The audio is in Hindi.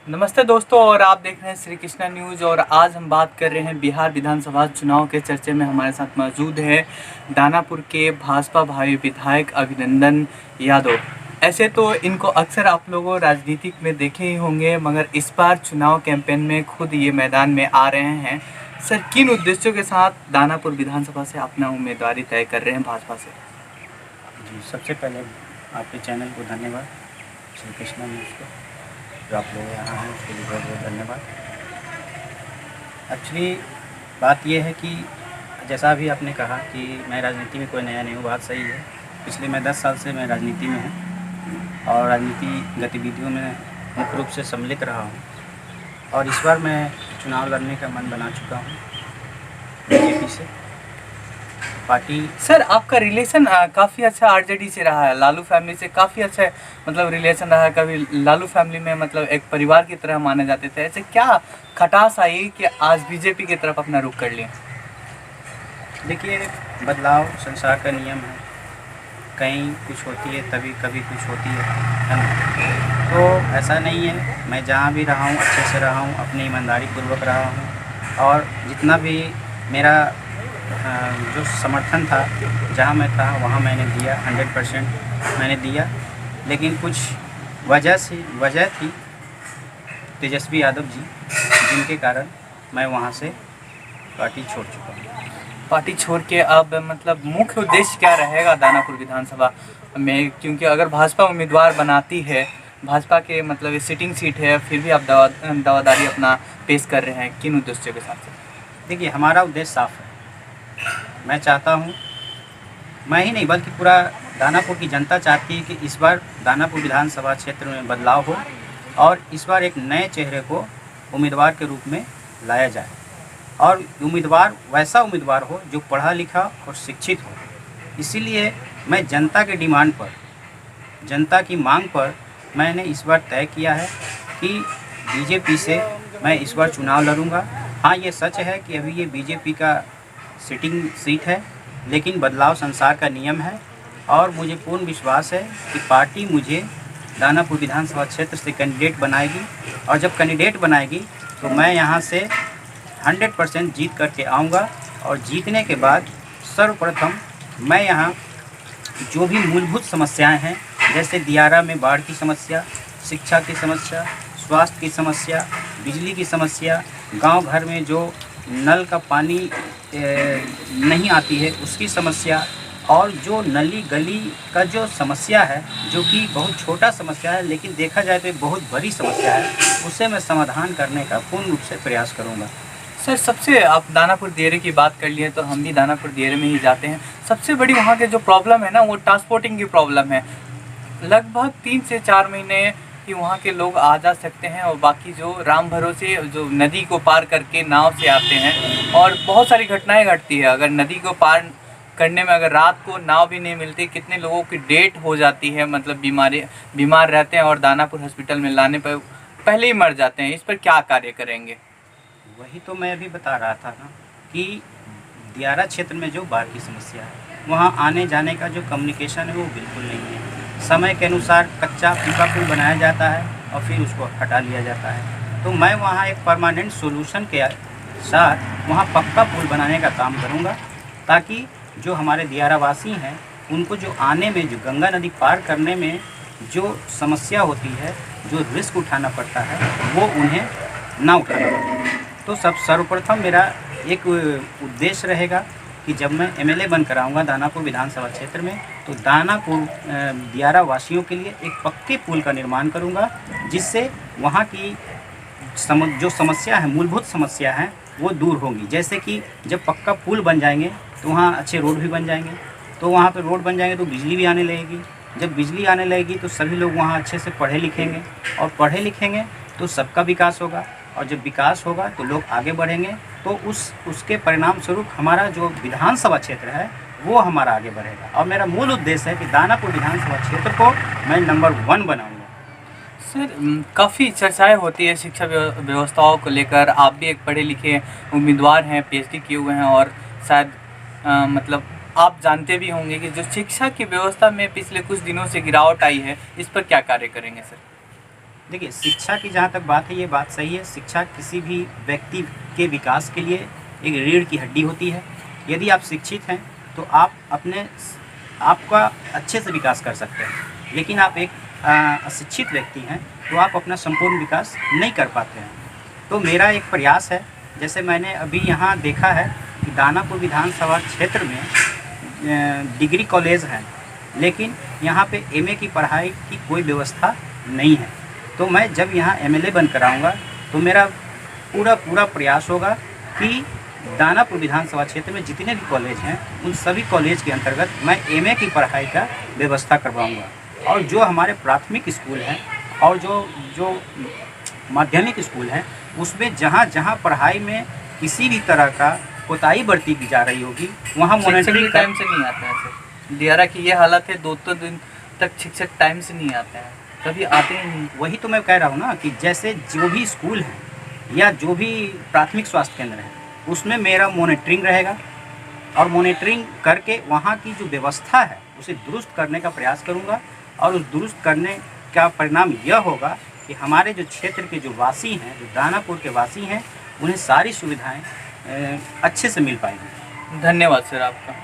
नमस्ते दोस्तों, और आप देख रहे हैं श्री कृष्णा न्यूज़। और आज हम बात कर रहे हैं बिहार विधानसभा चुनाव के चर्चे में हमारे साथ मौजूद है दानापुर के भाजपा भावी विधायक अभिनंदन यादव। ऐसे तो इनको अक्सर आप लोगों राजनीतिक में देखे ही होंगे, मगर इस बार चुनाव कैंपेन में खुद ये मैदान में आ रहे हैं। सर, किन उद्देश्यों के साथ दानापुर विधानसभा से अपना उम्मीदवारी तय कर रहे हैं भाजपा से? जी, सबसे पहले आपके चैनल को धन्यवाद, श्री कृष्णा न्यूज़ को, जो आप लोग यहाँ हैं उसके लिए बहुत बहुत धन्यवाद। एक्चुअली बात ये है कि जैसा अभी आपने कहा कि मैं राजनीति में कोई नया नहीं हूँ, बात सही है। पिछले मैं 10 साल से मैं राजनीति में हूँ और राजनीति गतिविधियों में मुख्य रूप से सम्मिलित रहा हूँ। और इस बार मैं चुनाव लड़ने का मन बना चुका हूँ बीजेपी से। पार्टी सर, आपका रिलेशन काफ़ी अच्छा आरजेडी से रहा है, लालू फैमिली से काफ़ी अच्छा मतलब रिलेशन रहा है। कभी लालू फैमिली में मतलब एक परिवार की तरह माने जाते थे। ऐसे क्या खटास आई कि आज बीजेपी की तरफ अपना रुख कर लिए? देखिए, बदलाव संसार का नियम है, कहीं कुछ होती है तभी कभी कुछ होती है ना। तो ऐसा नहीं है, मैं जहाँ भी रहा हूँ अच्छे से रहा हूँ, अपनी ईमानदारी पूर्वक रहा हूँ और जितना भी मेरा जो समर्थन था जहाँ मैं था वहाँ मैंने दिया, 100% मैंने दिया। लेकिन कुछ वजह थी तेजस्वी यादव जी, जिनके कारण मैं वहाँ से पार्टी छोड़ चुका हूँ। पार्टी छोड़ के अब मतलब मुख्य उद्देश्य क्या रहेगा दानापुर विधानसभा में? क्योंकि अगर भाजपा उम्मीदवार बनाती है, भाजपा के मतलब ये सिटिंग सीट है, फिर भी आप दावादारी अपना पेश कर रहे हैं, किन उद्देश्यों के साथ? देखिए, हमारा उद्देश्य साफ है। मैं चाहता हूँ, मैं ही नहीं बल्कि पूरा दानापुर की जनता चाहती है कि इस बार दानापुर विधानसभा क्षेत्र में बदलाव हो और इस बार एक नए चेहरे को उम्मीदवार के रूप में लाया जाए और उम्मीदवार वैसा उम्मीदवार हो जो पढ़ा लिखा और शिक्षित हो। इसीलिए मैं जनता के डिमांड पर, जनता की मांग पर मैंने इस बार तय किया है कि बीजेपी से मैं इस बार चुनाव लड़ूंगा। हाँ, ये सच है कि अभी ये बीजेपी का सिटिंग सीट है, लेकिन बदलाव संसार का नियम है और मुझे पूर्ण विश्वास है कि पार्टी मुझे दानापुर विधानसभा क्षेत्र से कैंडिडेट बनाएगी और जब कैंडिडेट बनाएगी तो मैं यहाँ से 100% जीत करके आऊँगा। और जीतने के बाद सर्वप्रथम मैं यहाँ जो भी मूलभूत समस्याएं हैं, जैसे दियारा में बाढ़ की समस्या, शिक्षा की समस्या, स्वास्थ्य की समस्या, बिजली की समस्या, गांव घर में जो नल का पानी नहीं आती है उसकी समस्या, और जो नली गली का जो समस्या है, जो कि बहुत छोटा समस्या है लेकिन देखा जाए तो बहुत बड़ी समस्या है, उसे मैं समाधान करने का पूर्ण रूप से प्रयास करूंगा। सर, सबसे आप दानापुर दियरे की बात कर लिए तो हम भी दानापुर दियरे में ही जाते हैं। सबसे बड़ी वहाँ के जो प्रॉब्लम है ना, वो ट्रांसपोर्टिंग की प्रॉब्लम है। लगभग 3 से 4 महीने कि वहाँ के लोग आ जा सकते हैं और बाकी जो राम भरोसे जो नदी को पार करके नाव से आते हैं, और बहुत सारी घटनाएं घटती है। अगर नदी को पार करने में अगर रात को नाव भी नहीं मिलती, कितने लोगों की डेथ हो जाती है, मतलब बीमार रहते हैं और दानापुर हॉस्पिटल में लाने पर पहले ही मर जाते हैं। इस पर क्या कार्य करेंगे? वही तो मैं अभी बता रहा था ना कि दियारा क्षेत्र में जो बाढ़ की समस्या है, वहाँ आने जाने का जो कम्युनिकेशन है वो बिल्कुल नहीं है। समय के अनुसार कच्चा पक्का पुल बनाया जाता है और फिर उसको हटा लिया जाता है। तो मैं वहाँ एक परमानेंट सोल्यूशन के साथ वहाँ पक्का पुल बनाने का काम करूँगा, ताकि जो हमारे दियारा वासी हैं उनको जो आने में, जो गंगा नदी पार करने में जो समस्या होती है, जो रिस्क उठाना पड़ता है, वो उन्हें ना उठाना पड़े। तो सर्वप्रथम मेरा एक उद्देश्य रहेगा कि जब मैं एमएलए बनकर आऊँगा दानापुर विधानसभा क्षेत्र में, तो दानापुर दियारा वासियों के लिए एक पक्के पुल का निर्माण करूँगा, जिससे वहाँ की जो समस्या है, मूलभूत समस्या है, वो दूर होंगी। जैसे कि जब पक्का पुल बन जाएंगे तो वहाँ अच्छे रोड भी बन जाएंगे, तो वहाँ पे रोड बन जाएंगे तो बिजली भी आने लगेगी। जब बिजली आने लगेगी तो सभी लोग वहाँ अच्छे से पढ़े लिखेंगे, और पढ़े लिखेंगे तो सबका विकास होगा, और जब विकास होगा तो लोग आगे बढ़ेंगे। तो उसके परिणाम स्वरूप हमारा जो विधानसभा क्षेत्र है वो हमारा आगे बढ़ेगा। और मेरा मूल उद्देश्य है कि दानापुर विधानसभा क्षेत्र को मैं नंबर 1 बनाऊँगा। सर, काफ़ी चर्चाएं होती है शिक्षा व्यवस्थाओं को लेकर। आप भी एक पढ़े लिखे उम्मीदवार हैं, पीएचडी किए हुए हैं, और शायद मतलब आप जानते भी होंगे कि जो शिक्षा की व्यवस्था में पिछले कुछ दिनों से गिरावट आई है, इस पर क्या कार्य करेंगे सर? देखिए, शिक्षा की जहाँ तक बात है, ये बात सही है। शिक्षा किसी भी व्यक्ति के विकास के लिए एक रीढ़ की हड्डी होती है। यदि आप शिक्षित हैं तो आप आपका अच्छे से विकास कर सकते हैं, लेकिन आप एक अशिक्षित व्यक्ति हैं तो आप अपना संपूर्ण विकास नहीं कर पाते हैं। तो मेरा एक प्रयास है, जैसे मैंने अभी यहाँ देखा है कि दानापुर विधानसभा क्षेत्र में डिग्री कॉलेज हैं, लेकिन यहाँ पे एमए की पढ़ाई की कोई व्यवस्था नहीं है। तो मैं जब यहाँ एमएलए बनकर आऊँगा तो मेरा पूरा प्रयास होगा कि दानापुर विधानसभा क्षेत्र में जितने भी कॉलेज हैं उन सभी कॉलेज के अंतर्गत मैं एमए की पढ़ाई का व्यवस्था करवाऊँगा। और जो हमारे प्राथमिक स्कूल हैं और जो माध्यमिक स्कूल हैं, उसमें जहाँ पढ़ाई में किसी भी तरह का कोताही बरती की जा रही होगी वहाँ मॉनिटरिंग टाइम से नहीं आता है सर। दियारा की ये हालत है, 2 दिन तक शिक्षक टाइम से नहीं आते हैं, कभी आते ही नहीं। वही तो मैं कह रहा हूँ ना कि जैसे जो भी स्कूल हैं या जो भी प्राथमिक स्वास्थ्य केंद्र है उसमें मेरा मॉनिटरिंग रहेगा, और मॉनिटरिंग करके वहाँ की जो व्यवस्था है उसे दुरुस्त करने का प्रयास करूँगा। और उस दुरुस्त करने का परिणाम यह होगा कि हमारे जो क्षेत्र के जो वासी हैं, जो दानापुर के वासी हैं, उन्हें सारी सुविधाएं अच्छे से मिल पाएंगी। धन्यवाद सर आपका।